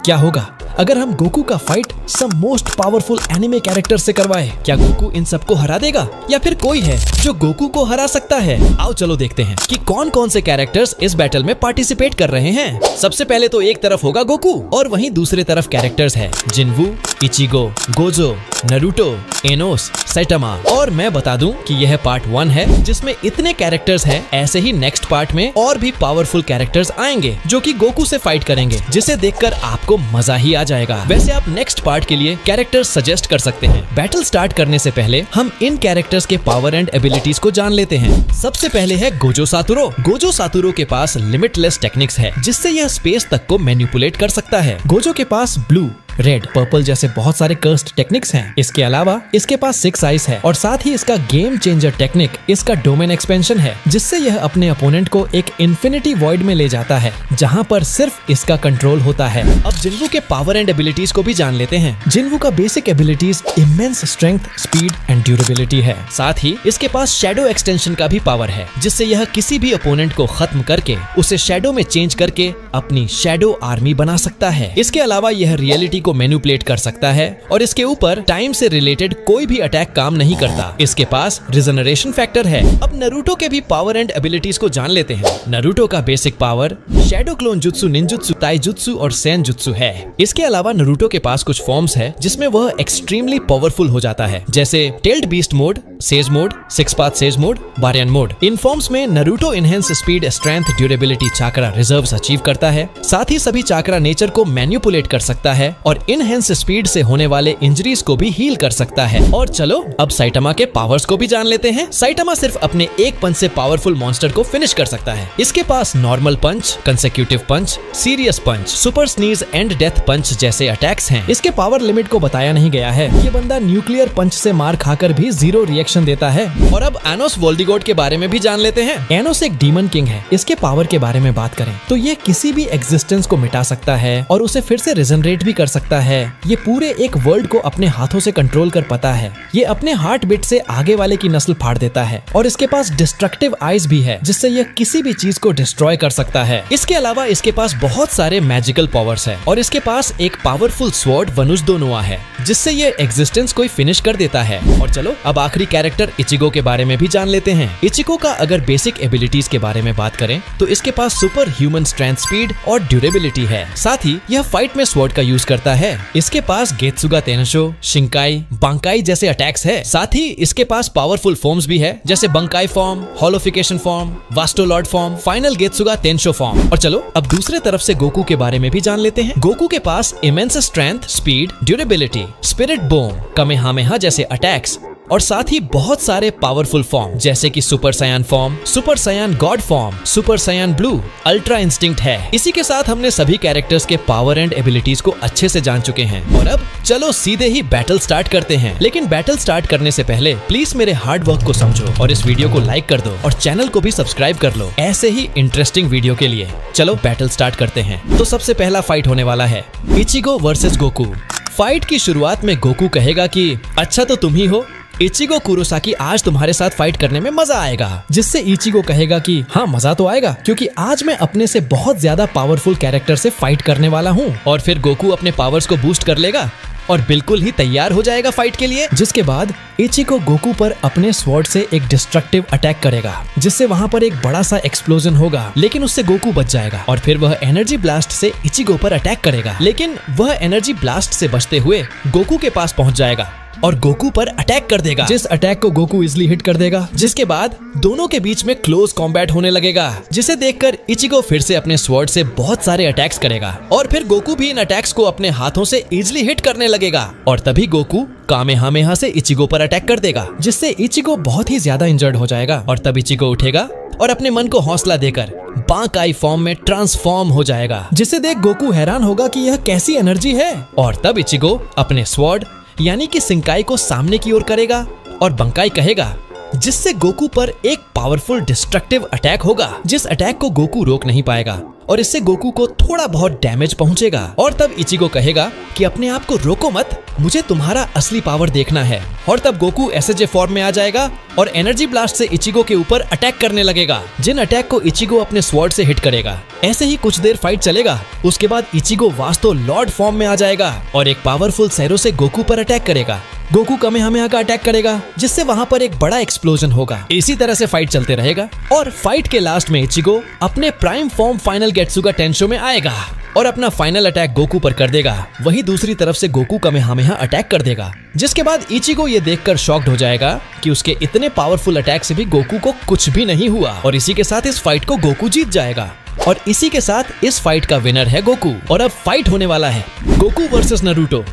क्या होगा अगर हम गोकू का fight some most powerful anime character से करवाए? क्या गोकू इन सबको हरा देगा या फिर कोई है जो गोकू को हरा सकता है? आओ चलो देखते हैं कि कौन कौन से कैरेक्टर्स इस बैटल में पार्टिसिपेट कर रहे हैं। सबसे पहले तो एक तरफ होगा गोकू और वहीं दूसरे तरफ कैरेक्टर्स है Jinwoo, Ichigo, Gojo, Naruto, Anos, Saitama. और मैं बता दूं कि यह पार्ट 1 है जिसमें इतने कैरेक्टर्स हैं। ऐसे ही नेक्स्ट पार्ट में और भी पावरफुल कैरेक्टर्स आएंगे जो कि गोकू से फाइट करेंगे, जिसे देखकर आपको मजा ही आ जाएगा। वैसे आप नेक्स्ट पार्ट के लिए कैरेक्टर्स सजेस्ट कर सकते हैं। बैटल स्टार्ट करने से पहले हम इन कैरेक्टर्स के पावर एंड एबिलिटीज को जान लेते हैं। सबसे पहले है गोजो सातोरू। गोजो सातोरू के पास लिमिटलेस टेक्निक्स है जिससे यह स्पेस तक को मैनिपुलेट कर सकता है। गोजो के पास ब्लू, रेड, पर्पल जैसे बहुत सारे कर्स्ड टेक्निक्स हैं। इसके अलावा इसके पास 6 आइज है और साथ ही इसका गेम चेंजर टेक्निक इसका डोमेन एक्सपेंशन है, जिससे यह अपने अपोनेंट को एक इन्फिनिटी वॉइड में ले जाता है जहां पर सिर्फ इसका कंट्रोल होता है। अब जिनवू के पावर एंड एबिलिटीज को भी जान लेते हैं। जिनवू का basic abilities immense strength, speed and durability है। साथ ही इसके पास शैडो एक्सटेंशन का भी पावर है, जिससे यह किसी भी अपोनेंट को खत्म करके उसे शैडो में चेंज करके अपनी शैडो आर्मी बना सकता है। इसके अलावा यह रियलिटी को मैनिपुलेट कर सकता है और इसके ऊपर टाइम से रिलेटेड कोई भी अटैक काम नहीं करता। इसके पास रिजनरेशन फैक्टर है। अब नारुतो के भी पावर एंड एबिलिटीज को जान लेते हैं। नारुतो का basic power shadow clone jutsu, ninjutsu, taijutsu और सेनजुत्सु है। इसके अलावा नारुतो के पास कुछ फॉर्म्स है जिसमें वह एक्सट्रीमली पावरफुल हो जाता है, जैसे tailed beast mode, sage mode, 6 path sage mode, baryon mode. इन फॉर्म्स में Naruto enhance speed, strength, durability chakra reserves achieve करता है। साथ ही सभी चाक्रा नेचर को मैनिपुलेट कर सकता है और इनहेंस स्पीड से होने वाले इंजरीज को भी हील कर सकता है। और चलो अब साइटामा के पावर्स को भी जान लेते हैं। साइटामा सिर्फ अपने एक पंच से पावरफुल मॉन्स्टर को फिनिश कर सकता है। इसके पास normal punch, consecutive punch, serious punch, super sneeze and death punch जैसे अटैक्स हैं। इसके पावर लिमिट को बताया नहीं गया है। ये बंदा न्यूक्लियर पंच से मार खाकर भी 0 रिएक्शन देता है। और अब एनोस वोल्डिगोट के बारे में भी जान लेते हैं। एनोस एक डीमन किंग है। इसके पावर के बारे में बात करें तो ये किसी भी एग्जिस्टेंस को मिटा सकता है और उसे फिर से रिजनरेट भी कर सकता है। ये पूरे एक वर्ल्ड को अपने हाथों से कंट्रोल कर पाता है। ये अपने हार्ट बीट से आगे वाले की नस्ल फाड़ देता है और इसके पास डिस्ट्रक्टिव आइज भी है, जिससे यह किसी भी चीज को डिस्ट्रॉय कर सकता है। इसके अलावा इसके पास बहुत सारे मैजिकल पावर्स है और इसके पास एक पावरफुल स्वॉर्ड वनुजदो नुआ है, जिससे ये एग्जिस्टेंस को फिनिश कर देता है। और चलो अब आखिरी कैरेक्टर इचिगो के बारे में भी जान लेते हैं। इचिगो का अगर बेसिक एबिलिटीज के बारे में बात करें तो इसके पास सुपर ह्यूमन स्ट्रेंथ, स्पीड और ड्यूरेबिलिटी है। साथ ही यह फाइट में स्वॉर्ड का यूज करता है। इसके पास गेत्सुगा तेनशो, शिंकाई, बांकाई जैसे अटैक्स है। साथ ही इसके पास पावरफुल फॉर्म्स भी है, जैसे bankai form, hollowfication form, Vasto Lorde form, final Getsuga Tensho form. और चलो अब दूसरे तरफ से गोकू के बारे में भी जान लेते हैं। गोकू के पास immense strength, speed, durability, spirit bomb, Kamehameha जैसे अटैक्स और साथ ही बहुत सारे पावरफुल फॉर्म जैसे कि super Saiyan form, super Saiyan god form, super Saiyan blue, ultra instinct है। इसी के साथ हमने सभी कैरेक्टर्स के पावर एंड एबिलिटीज को अच्छे से जान चुके हैं और अब चलो सीधे ही बैटल स्टार्ट करते हैं। लेकिन बैटल स्टार्ट करने से पहले प्लीज मेरे हार्ड वर्क को समझो और इस वीडियो को लाइक कर दो और चैनल को भी सब्सक्राइब कर लो ऐसे ही इंटरेस्टिंग वीडियो के लिए। चलो बैटल स्टार्ट करते हैं। तो सबसे पहला फाइट होने वाला है इचिगो वर्सेस गोकू। फाइट की शुरुआत में गोकू कहेगा कि अच्छा तो तुम ही हो इचिगो कुरोसाकी, आज तुम्हारे साथ फाइट करने में मजा आएगा। जिससे इचिगो कहेगा कि हाँ मजा तो आएगा, क्योंकि आज मैं अपने से बहुत ज्यादा पावरफुल कैरेक्टर से फाइट करने वाला हूँ। और फिर गोकू अपने पावर्स को बूस्ट कर लेगा और बिल्कुल ही तैयार हो जाएगा फाइट के लिए। जिसके बाद इचिगो गोकू पर अपने स्वॉर्ड से एक डिस्ट्रक्टिव अटैक करेगा, जिससे वहाँ पर एक बड़ा सा एक्सप्लोजन होगा, लेकिन उससे गोकू बच जाएगा। और फिर वह एनर्जी ब्लास्ट से इचिगो पर अटैक करेगा, लेकिन वह एनर्जी ब्लास्ट से बचते हुए गोकू के पास पहुँच जाएगा और गोकू पर अटैक कर देगा। जिस अटैक को गोकू इजिली हिट कर देगा, जिसके बाद दोनों के बीच में क्लोज कॉम्बैट होने लगेगा, जिसे देखकर इचिगो फिर से अपने स्वॉर्ड से बहुत सारे अटैक्स करेगा और फिर गोकू भी इन अटैक्स को अपने हाथों से इजिली हिट करने लगेगा। और तभी गोकू कामेहामेहा से इचिगो पर अटैक कर देगा, जिससे इचिगो बहुत ही ज्यादा इंजर्ड हो जाएगा। और तब इचिगो उठेगा और अपने मन को हौसला देकर बांकाई फॉर्म में ट्रांसफॉर्म हो जाएगा, जिसे देख गोकू हैरान होगा कि यह कैसी एनर्जी है। और तब इचिगो अपने स्वॉर्ड यानी कि शिंकाई को सामने की ओर करेगा और बंकाई कहेगा जिससे गोकू पर एक पावरफुल डिस्ट्रक्टिव अटैक होगा, जिस अटैक को गोकू रोक नहीं पाएगा और इससे गोकू को थोड़ा बहुत डैमेज पहुंचेगा। और तब इचिगो कहेगा कि अपने आप को रोको मत, मुझे तुम्हारा असली पावर देखना है। और तब गोकू एसएजे फॉर्म में आ जाएगा और एनर्जी ब्लास्ट से इचिगो के ऊपर अटैक करने लगेगा, जिन अटैक को इचिगो अपने स्वॉर्ड से हिट करेगा। ऐसे ही कुछ देर फाइट चलेगा। उसके बाद इचिगो वास्तव लॉर्ड फॉर्म में आ जाएगा और एक पावरफुल सैरो से गोकू पर अटैक करेगा। गोकू कामेहामेहा का अटैक करेगा, जिससे वहाँ पर एक बड़ा एक्सप्लोजन होगा। इसी तरह से फाइट चलते रहेगा और फाइट के लास्ट में इचिगो अपने प्राइम फॉर्म फाइनल गेट्सुगा टेंशो में आएगा और अपना फाइनल अटैक गोकू पर कर देगा। वहीं दूसरी तरफ से गोकू कामेहामेहा अटैक कर देगा, जिसके बाद इचिगो ये देखकर शॉक्ड हो जाएगा कि उसके इतने पावरफुल अटैक से भी गोकू को कुछ भी नहीं हुआ और इसी के साथ इस फाइट को गोकू जीत जाएगा। और इसी के साथ इस फाइट का विनर है गोकू। और अब फाइट होने वाला है गोकू वर्सेस नारुतो।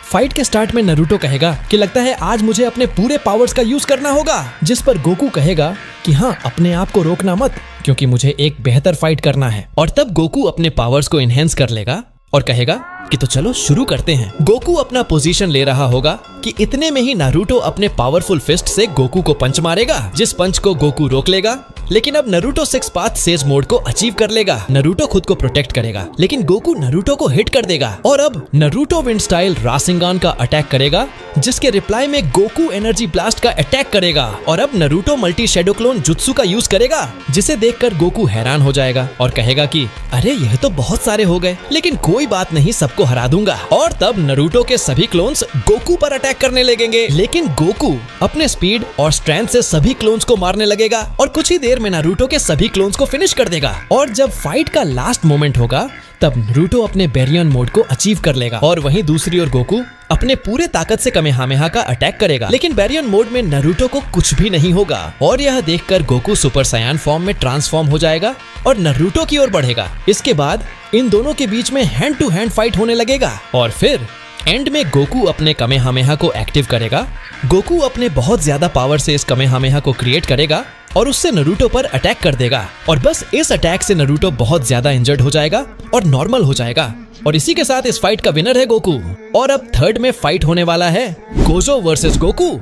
फाइट के स्टार्ट में नारुतो कहेगा कि लगता है आज मुझे अपने पूरे पावर्स का यूज करना होगा, जिस पर गोकू कहेगा कि हाँ, अपने आप को रोकना मत, क्योंकि मुझे एक बेहतर फाइट करना है। और तब गोकू अपने पावर्स को इनहेंस कर लेगा और कहेगा कि तो चलो शुरू करते हैं। गोकू अपना पोजीशन ले रहा होगा कि इतने में ही नारुतो अपने पावरफुल फिस्ट से गोकू को पंच मारेगा, जिस पंच को गोकू रोक लेगा। लेकिन अब Naruto six path sage mode को अचीव कर लेगा। नारुतो खुद को प्रोटेक्ट करेगा, लेकिन गोकू नारुतो को हिट कर देगा और अब नारुतो विंड स्टाइल रासेंगान का अटैक करेगा, जिसके रिप्लाई में गोकू एनर्जी ब्लास्ट का अटैक करेगा। और अब Naruto multi shadow clone jutsu का यूज करेगा, जिसे देखकर गोकू हैरान हो जाएगा और कहेगा कि अरे यह तो बहुत सारे हो गए, लेकिन कोई बात नहीं, सबको हरा दूंगा। और तब नारुतो के सभी क्लोन्स गोकू पर अटैक करने लगेंगे, लेकिन गोकू अपने स्पीड और स्ट्रेंथ से सभी क्लोन्स को मारने लगेगा और कुछ ही देर में नारुतो के सभी क्लोन्स को फिनिश कर देगा। और जब फाइट का लास्ट मोमेंट होगा तब नारुतो अपने बेरियन मोड को अचीव कर लेगा और वहीं दूसरी ओर गोकू अपने पूरे ताकत से कामेहामेहा का अटैक करेगा, लेकिन बेरियन मोड में नारुतो को कुछ भी नहीं होगा। और यह देखकर गोकू सुपर सायान फॉर्म में ट्रांसफॉर्म हो जाएगा और नारुतो की ओर बढ़ेगा। इसके बाद इन दोनों के बीच में हैंड टू हैंड फाइट होने लगेगा और फिर एंड में गोकू अपने कामेहामेहा को एक्टिव करेगा। गोकू अपने बहुत ज्यादा पावर से इस कामेहामेहा को क्रिएट करेगा और उससे नारुतो पर अटैक कर देगा और बस इस अटैक से नारुतो बहुत ज्यादा इंजर्ड हो जाएगा और नॉर्मल हो जाएगा। और इसी के साथ इस फाइट का विनर है गोकू। और अब थर्ड में फाइट होने वाला है गोजो वर्सेस गोकू।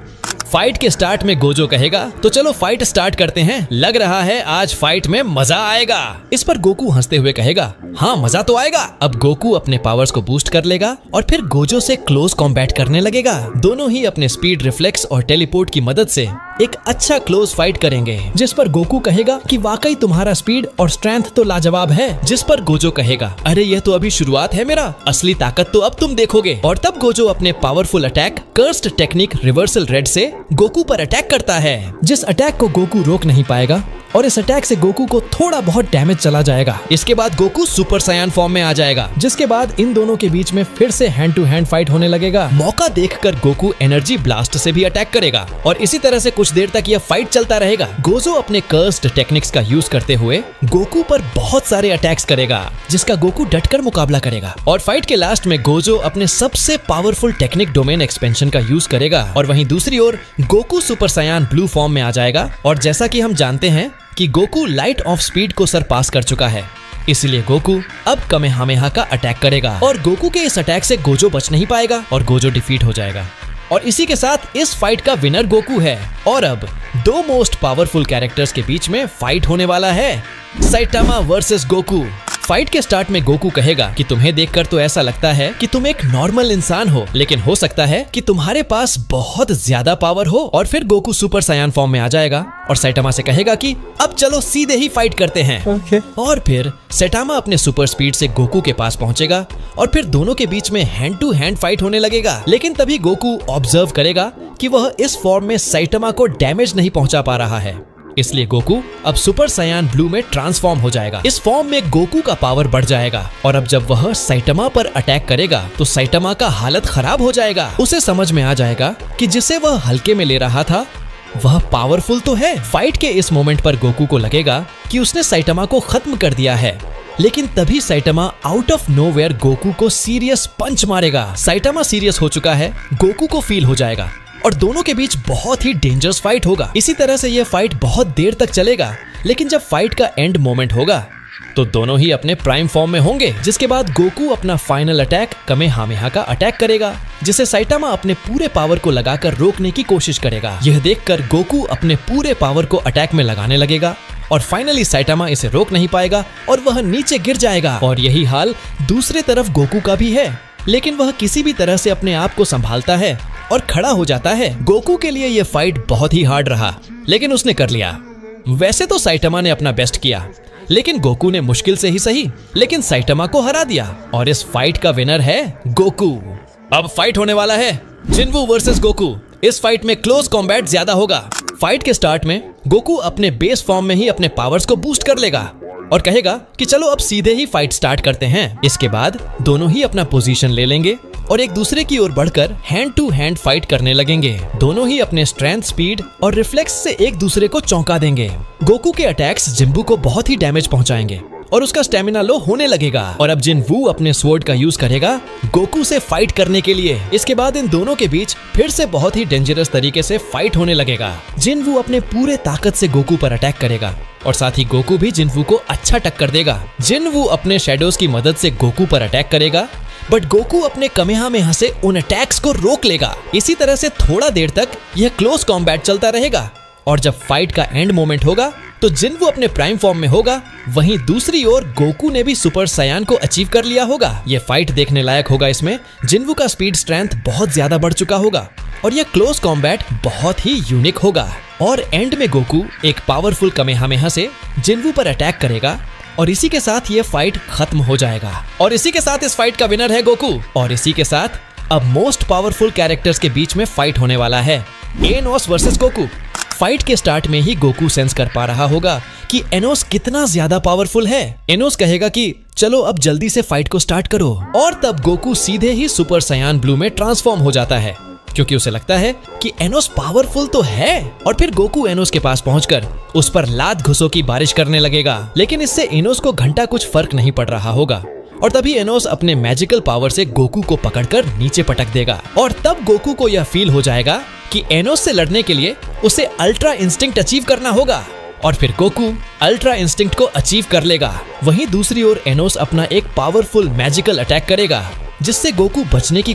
फाइट के स्टार्ट में गोजो कहेगा तो चलो फाइट स्टार्ट करते हैं, लग रहा है आज फाइट में मजा आएगा। इस पर गोकू हंसते हुए कहेगा हाँ मजा तो आएगा। अब गोकू अपने पावर्स को बूस्ट कर लेगा और फिर गोजो से क्लोज कॉम्बैट करने लगेगा। दोनों ही अपने स्पीड, रिफ्लेक्स और टेलीपोर्ट की मदद से एक अच्छा क्लोज फाइट करेंगे, जिस पर गोकू कहेगा कि वाकई तुम्हारा स्पीड और स्ट्रेंथ तो लाजवाब है। जिस पर गोजो कहेगा अरे यह तो अभी शुरुआत है, मेरा असली ताकत तो अब तुम देखोगे। और तब गोजो अपने powerful attack cursed technique reversal red से गोकू पर अटैक करता है, जिस अटैक को गोकू रोक नहीं पाएगा और इस अटैक से गोकू को थोड़ा बहुत डैमेज चला जाएगा। इसके बाद गोकू सुपर सायान फॉर्म में आ जाएगा, जिसके बाद इन दोनों के बीच में फिर से हैंड टू हैंड फाइट होने लगेगा। मौका देखकर गोकू एनर्जी ब्लास्ट से भी अटैक करेगा और इसी तरह से कुछ देर तक यह फाइट चलता रहेगा। गोजो अपने कर्स्ड टेक्निक्स का यूज करते हुए गोकू पर बहुत सारे अटैक्स करेगा, जिसका गोकू डटकर मुकाबला करेगा। और फाइट के लास्ट में गोजो अपने सबसे पावरफुल टेक्निक डोमेन एक्सपेंशन का यूज करेगा और वहीं दूसरी ओर Goku super Saiyan blue form में आ जाएगा। और जैसा कि हम जानते हैं कि गोकू लाइट ऑफ स्पीड को सरपास कर चुका है, इसलिए गोकू अब कामेहामेहा का अटैक करेगा और गोकू के इस अटैक से गोजो बच नहीं पाएगा और गोजो डिफीट हो जाएगा। और इसी के साथ इस फाइट का विनर गोकू है। और अब दो मोस्ट पावरफुल कैरेक्टर्स के बीच में फाइट होने वाला है, साइटामा वर्सेस गोकू। फाइट के स्टार्ट में गोकू कहेगा कि तुम्हें देखकर तो ऐसा लगता है कि तुम एक नॉर्मल इंसान हो, लेकिन हो सकता है कि तुम्हारे पास बहुत ज्यादा पावर हो। और फिर गोकू सुपर सायान फॉर्म में आ जाएगा और साइटामा से कहेगा कि अब चलो सीधे ही फाइट करते हैं। और फिर साइटामा अपने सुपर स्पीड से गोकू के पास पहुंचेगा और फिर दोनों के बीच में हैंड टू हैंड फाइट होने लगेगा। लेकिन तभी गोकू ऑब्जर्व करेगा कि वह इस फॉर्म में साइटामा को डैमेज नहीं पहुंचा पा रहा है, इसलिए गोकू अब सुपर सायान ब्लू में ट्रांसफॉर्म हो जाएगा। इस फॉर्म में गोकू का पावर बढ़ जाएगा और अब जब वह साइटामा पर अटैक करेगा तो साइटामा का हालत खराब हो जाएगा। उसे समझ में आ जाएगा कि जिसे वह हल्के में ले रहा था वह पावरफुल तो है। फाइट के इस मोमेंट पर गोकू को लगेगा कि उसने साइटामा को खत्म कर दिया है, लेकिन तभी Saitama out of nowhere Goku को सीरियस पंच मारेगा। साइटामा सीरियस हो चुका है, गोकू को फील हो जाएगा और दोनों के बीच बहुत ही डेंजरस फाइट होगा। इसी तरह से यह फाइट बहुत देर तक चलेगा, लेकिन जब फाइट का एंड मोमेंट होगा तो दोनों ही अपने प्राइम फॉर्म में होंगे, जिसके बाद गोकू अपना फाइनल अटैक कामेहामेहा का अटैक करेगा, जिसे साइटामा अपने पूरे पावर को लगाकर रोकने की कोशिश करेगा। यह देखकर गोकू अपने पूरे पावर को अटैक में लगाने लगेगा और फाइनली साइटामा इसे रोक नहीं पाएगा और वह नीचे गिर जाएगा। और यही हाल दूसरे तरफ गोकू का भी है, लेकिन वह किसी भी तरह से अपने आप को संभालता है और खड़ा हो जाता है। गोकू के लिए यह फाइट बहुत ही हार्ड रहा, लेकिन उसने कर लिया। वैसे तो साइटामा ने अपना बेस्ट किया, लेकिन गोकू ने मुश्किल से ही सही लेकिन साइटामा को हरा दिया और इस फाइट का विनर है गोकू। अब फाइट होने वाला है जिन्वू वर्सेस गोकू। इस फाइट में क्लोज कॉम्बैट ज्यादा होगा। फाइट के स्टार्ट में गोकू अपने बेस फॉर्म में ही अपने पावर्स को बूस्ट कर लेगा और कहेगा कि चलो अब सीधे ही फाइट स्टार्ट करते हैं। इसके बाद दोनों ही अपना पोजीशन ले लेंगे और एक दूसरे की ओर बढ़कर हैंड टू हैंड फाइट करने लगेंगे। दोनों ही अपने स्ट्रेंथ, स्पीड और रिफ्लेक्स से एक दूसरे को चौंका देंगे। गोकू के अटैक्स जिन्वू को बहुत ही डैमेज पहुंचाएंगे और उसका स्टेमिना लो होने लगेगा। और अब जिन्वू अपने स्वॉर्ड का यूज करेगा गोकू से फाइट करने के लिए। इसके बाद इन दोनों के बीच फिर से बहुत ही डेंजरस तरीके से फाइट होने लगेगा। जिन्वू अपने पूरे ताकत से गोकू पर अटैक करेगा और साथ ही गोकू भी जिन्वू को अच्छा टक्कर देगा। जिन्वू अपने शैडोज की मदद से गोकू पर अटैक करेगा, बट गोकू अपने कामेहामेहा से उन अटैक्स को रोक लेगा। इसी तरह से थोड़ा देर तक यह क्लोज कॉम्बैट चलता रहेगा और जब फाइट का एंड मोमेंट होगा तो जिन्वू अपने प्राइम फॉर्म में होगा, वहीं दूसरी ओर गोकू ने भी सुपर सायान को अचीव कर लिया होगा। यह फाइट देखने लायक होगा। इसमें जिन्वू का स्पीड स्ट्रेंथ बहुत ज्यादा बढ़ चुका होगा और यह क्लोज कॉम्बैट बहुत ही यूनिक होगा। और एंड में गोकू एक पावरफुल कामेहामेहा से जिन्वू पर अटैक करेगा और इसी के साथ ये फाइट खत्म हो जाएगा। और इसी के साथ इस फाइट का विनर है गोकू। और इसी के साथ अब मोस्ट पावरफुल कैरेक्टर्स के बीच में फाइट होने वाला है, एनोस वर्सेस गोकू। फाइट के स्टार्ट में ही गोकू सेंस कर पा रहा होगा कि एनोस कितना ज्यादा पावरफुल है। एनोस कहेगा कि चलो अब जल्दी से फाइट को स्टार्ट करो। और तब गोकू सीधे ही सुपर सायान ब्लू में ट्रांसफॉर्म हो जाता है, क्योंकि उसे लगता है कि एनोस पावरफुल तो है। और फिर गोकू एनोस के पास पहुंचकर उस पर लात घुसों की बारिश करने लगेगा, लेकिन इससे एनोस को घंटा कुछ फर्क नहीं पड़ रहा होगा। और तभी एनोस अपने मैजिकल पावर से गोकू को पकड़कर नीचे पटक देगा। और तब गोकू को यह फील हो जाएगा कि एनोस से लड़ने के लिए उसे अल्ट्रा इंस्टिंक्ट अचीव करना होगा। और फिर गोकू अल्ट्रा इंस्टिंक्ट को अचीव कर लेगा। वहीं दूसरी ओर एनोस अपना एक पावरफुल मैजिकल अटैक करेगा, जिससे गोकू बचने की